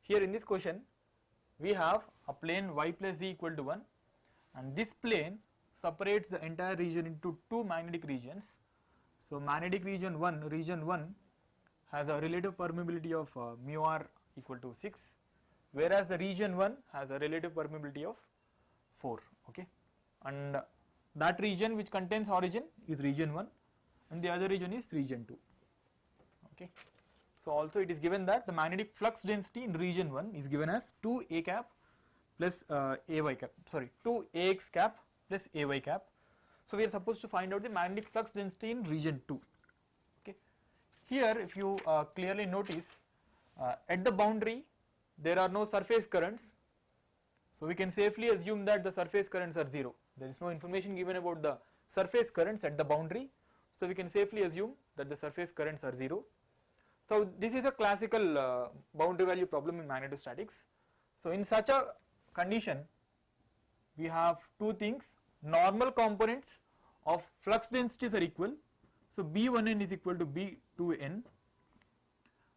here in this question we have a plane y plus z equal to 1, and this plane separates the entire region into two magnetic regions. So magnetic region 1 has a relative permeability of mu r equal to 6, whereas the region 1 has a relative permeability of 4, okay, and that region which contains origin is region 1 and the other region is region 2, okay. So also it is given that the magnetic flux density in region 1 is given as 2a cap plus ay cap, sorry, 2ax cap plus ay cap. So we are supposed to find out the magnetic flux density in region 2, okay. Here if you clearly notice, at the boundary there are no surface currents, so we can safely assume that the surface currents are 0. There is no information given about the surface currents at the boundary, so we can safely assume that the surface currents are 0. So this is a classical boundary value problem in magnetostatics. So in such a condition we have two things: normal components of flux densities are equal, so B1n is equal to B2n,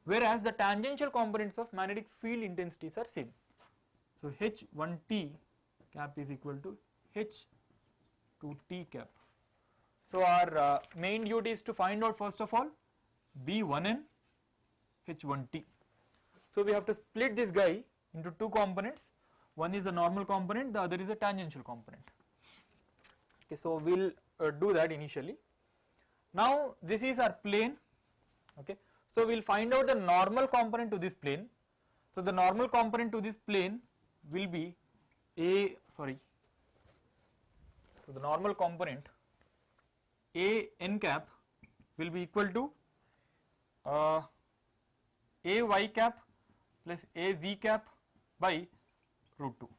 whereas the tangential components of magnetic field intensities are same. So H1t cap is equal to H2t cap. So our main duty is to find out first of all B1n H1t. So we have to split this guy into two components. One is the normal component, the other is a tangential component. Okay, so we will do that initially. Now this is our plane, okay. So we will find out the normal component to this plane. So the normal component to this plane will be so the normal component a n cap will be equal to a y cap plus a z cap by root 2.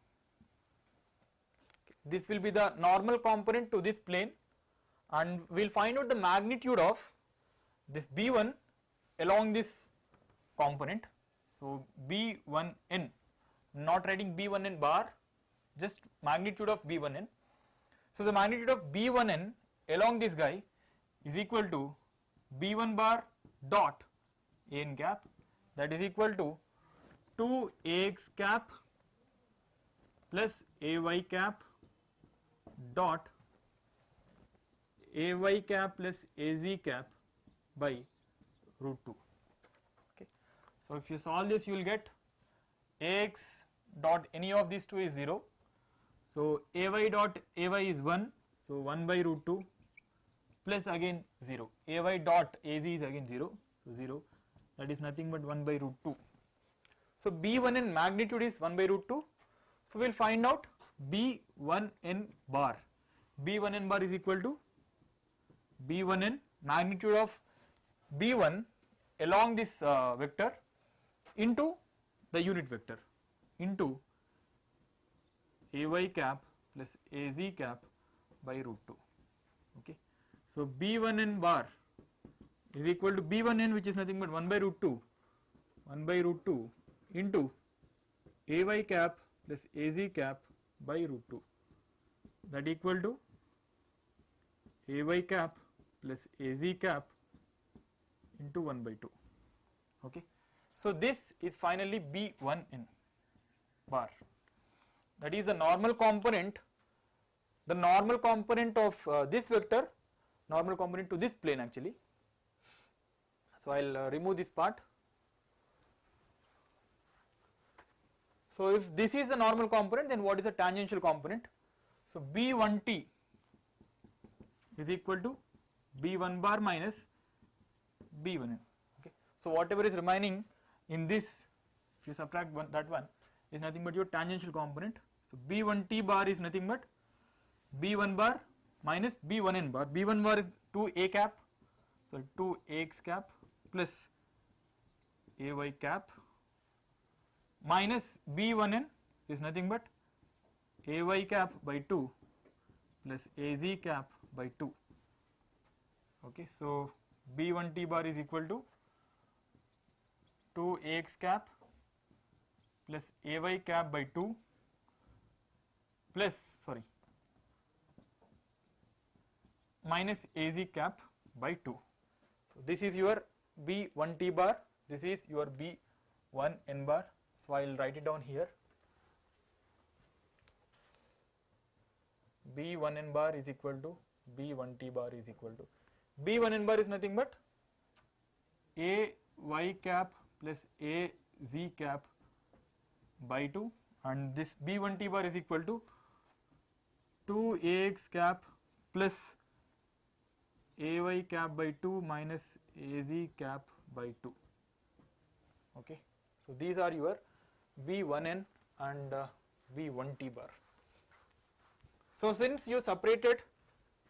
This will be the normal component to this plane, and we will find out the magnitude of this B1 along this component. So B1n, not writing B1n bar, just magnitude of B1n. So the magnitude of B1n along this guy is equal to B1 bar dot n cap, that is equal to 2ax cap plus ay cap dot ay cap plus az cap by root 2, okay. So if you solve this you will get ax dot any of these two is 0, so ay dot ay is 1, so 1 by root 2 plus again 0, ay dot az is again 0, so 0, that is nothing but 1 by root 2. So B1n magnitude is 1 by root 2, so we will find out B1n bar. B1n bar is equal to B1n magnitude of B1 along this vector into the unit vector into ay cap plus az cap by root 2, okay. So B1n bar is equal to B1n, which is nothing but 1 by root 2 into ay cap plus az cap by root 2, that equal to ay cap plus az cap into 1 by 2, okay. So this is finally B1n bar, that is the normal component of this vector, normal component to this plane actually. So I will remove this part. So if this is the normal component, then what is the tangential component? So B1t is equal to B1 bar minus B1n, okay. So whatever is remaining in this, if you subtract that one, is nothing but your tangential component. So B1t bar is nothing but B1 bar minus B1n bar. B1 bar is 2a cap, so 2ax cap plus ay cap minus B1n is nothing but ay cap by 2 plus az cap by 2, okay. So B1t bar is equal to 2ax cap plus ay cap by 2 plus minus az cap by 2. So this is your B1t bar, this is your B1n bar. So I will write it down here. B1n bar is equal to B1t bar is equal to B1n bar is nothing but a y cap plus a z cap by 2, and this B1t bar is equal to 2ax cap plus ay cap by 2 minus az cap by 2. Okay. So these are your B1n and B1t bar. So since you separated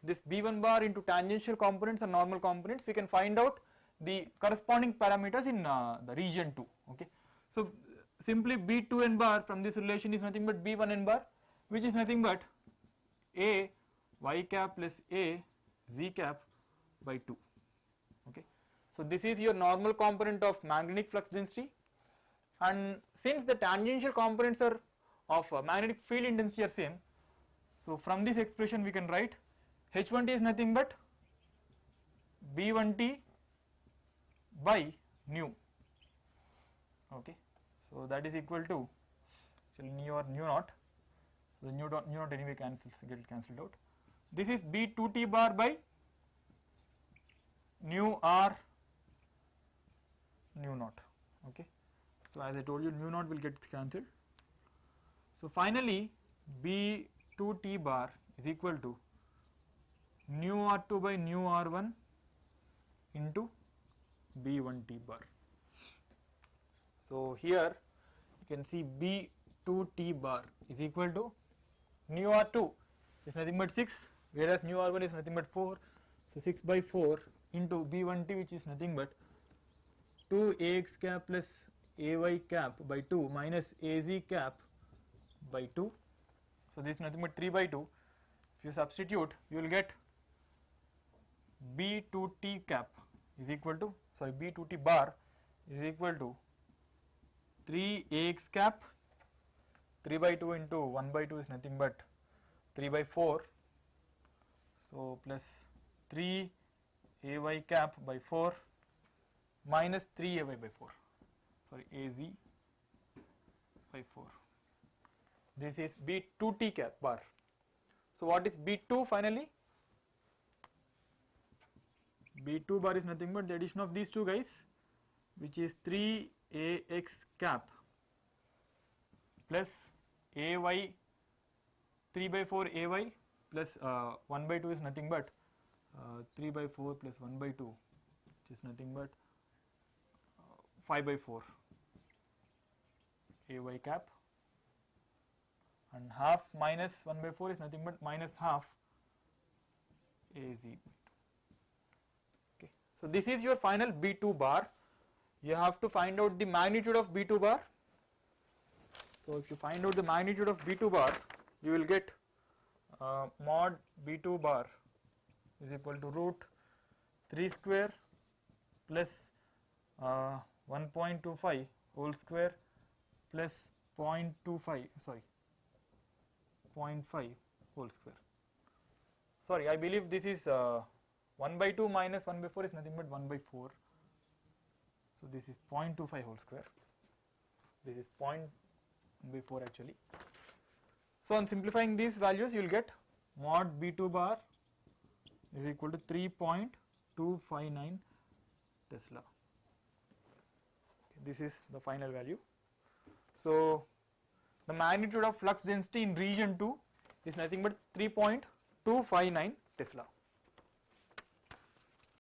this B1 bar into tangential components and normal components, we can find out the corresponding parameters in the region 2. Okay. So simply B2n bar from this relation is nothing but B1n bar, which is nothing but a y cap plus a z cap by 2. Okay. So this is your normal component of magnetic flux density, and since the tangential components are of magnetic field intensity are same, so from this expression we can write H1t is nothing but B1t by nu. Okay. So that is equal to actually nu or nu naught. So the nu naught anyway get cancelled out. This is B2t bar by nu r nu naught. Okay. So as I told you, nu naught will get cancelled. So finally B2t bar is equal to nu r2 by nu r1 into B1t bar. So here you can see B2t bar is equal to nu r2 is nothing but 6, whereas nu r1 is nothing but 4. So 6 by 4 into B1t, which is nothing but 2ax cap plus ay cap by 2 minus az cap by 2. So this is nothing but 3 by 2. If you substitute, you will get B2t cap is equal to, sorry, B2t bar is equal to 3ax cap, 3 by 2 into 1 by 2 is nothing but 3 by 4. So plus 3 ay cap by 4 minus 3 ay by 4, sorry, az by 4. This is B2t cap bar. So what is B2 finally? B2 bar is nothing but the addition of these two guys, which is 3ax cap plus ay 3 by 4 ay plus 1 by 2 is nothing but 3 by 4 plus 1 by 2, which is nothing but 5 by 4 ay cap, and half minus 1 by 4 is nothing but minus half az. Okay. So this is your final B2 bar. You have to find out the magnitude of B2 bar. So if you find out the magnitude of B2 bar, you will get mod B2 bar is equal to root 3 square plus 1.25 whole square plus 0.25, sorry, 0.5 whole square. Sorry, I believe this is 1 by 2 minus 1 by 4 is nothing but 1 by 4. So this is 0.25 whole square. This is 0.1 by 4 actually. So on simplifying these values, you will get mod B2 bar is equal to 3.259 Tesla. Okay, this is the final value. So the magnitude of flux density in region 2 is nothing but 3.259 Tesla.